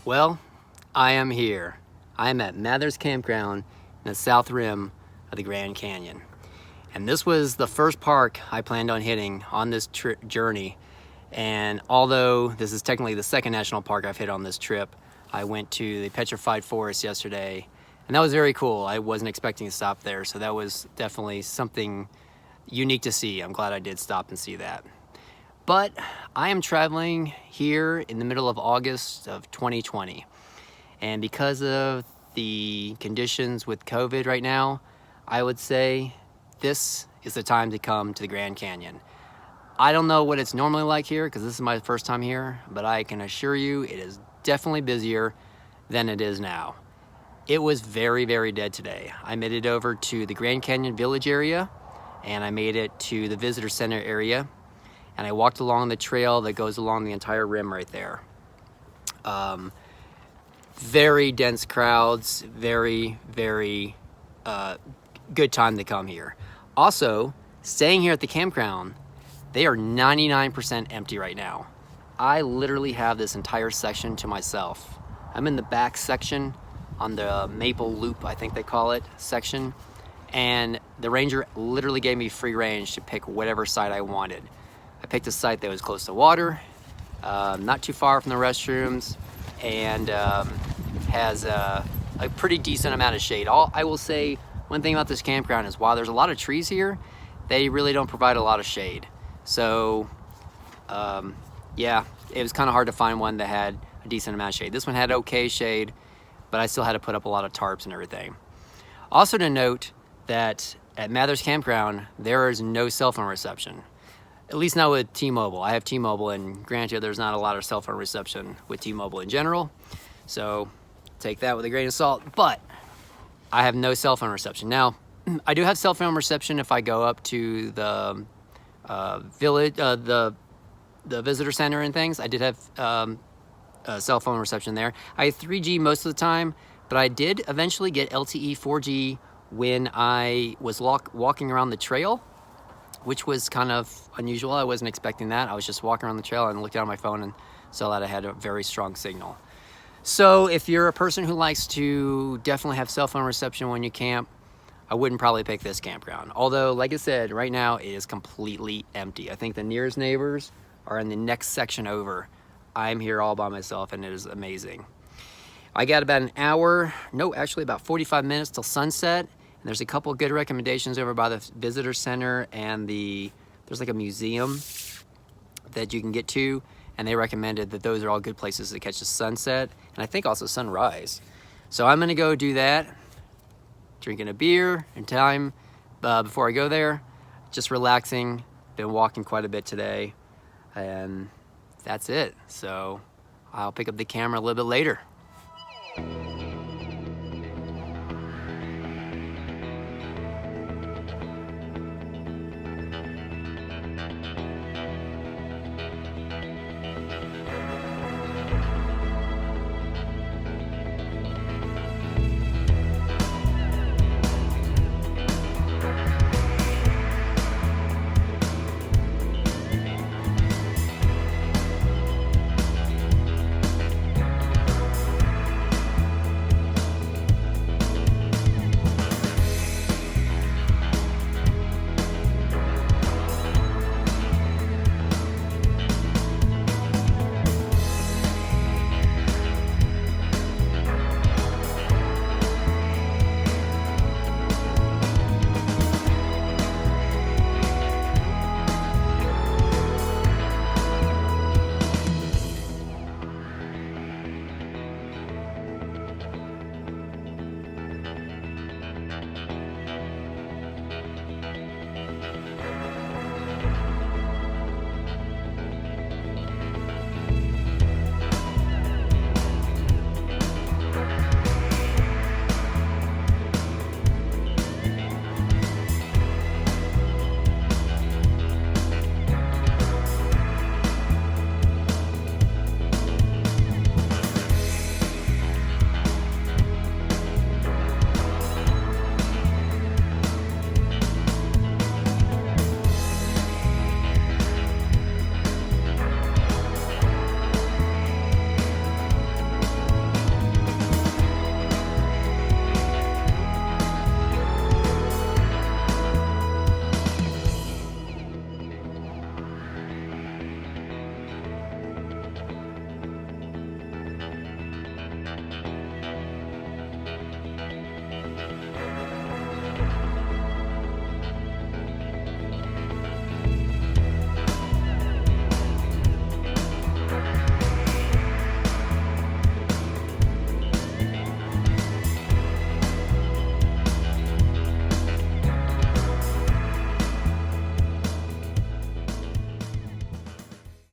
Well, I am here. I am at Mather's Campground in the south rim of the Grand Canyon. And this was the first park I planned on hitting on this journey. And although this is technically the second national park I've hit on this trip, I went to the Petrified Forest yesterday, and that was very cool. I wasn't expecting to stop there, so that was definitely something unique to see. I'm glad I did stop and see that. But I am traveling here in the middle of August of 2020. And because of the conditions with COVID right now, I would say this is the time to come to the Grand Canyon. I don't know what it's normally like here because this is my first time here, but I can assure you it is definitely busier than it is now. It was very, very dead today. I made it over to the Grand Canyon Village area, and I made it to the visitor center area, and I walked along the trail that goes along the entire rim right there. Very dense crowds, very, very good time to come here. Also, staying here at the campground, they are 99% empty right now. I literally have this entire section to myself. I'm in the back section on the Maple Loop, I think they call it, section. And the ranger literally gave me free range to pick whatever site I wanted. I picked a site that was close to water, not too far from the restrooms, and has a pretty decent amount of shade. I will say one thing about this campground is while there's a lot of trees here, they really don't provide a lot of shade. So yeah, it was kind of hard to find one that had a decent amount of shade. This one had okay shade, but I still had to put up a lot of tarps and everything. Also to note that at Mather's Campground, there is no cell phone reception. At least not with T-Mobile. I have T-Mobile, and granted, there's not a lot of cell phone reception with T-Mobile in general, so take that with a grain of salt, but I have no cell phone reception. Now, I do have cell phone reception if I go up to the village, the visitor center and things. I did have cell phone reception there. I had 3G most of the time, but I did eventually get LTE 4G when I was walking around the trail, which was kind of unusual. I wasn't expecting that. I was just walking around the trail and looked down at my phone and saw that I had a very strong signal. So if you're a person who likes to definitely have cell phone reception when you camp, I wouldn't probably pick this campground. Although, like I said, right now it is completely empty. I think the nearest neighbors are in the next section over. I'm here all by myself, and it is amazing. I got about an hour, no, actually about 45 minutes till sunset. And there's a couple good recommendations over by the visitor center, and there's like a museum that you can get to, and they recommended that those are all good places to catch the sunset, and I think also sunrise. So I'm gonna go do that, drinking a beer and time before I go there, just relaxing. Been walking quite a bit today, and that's it. So I'll pick up the camera a little bit later.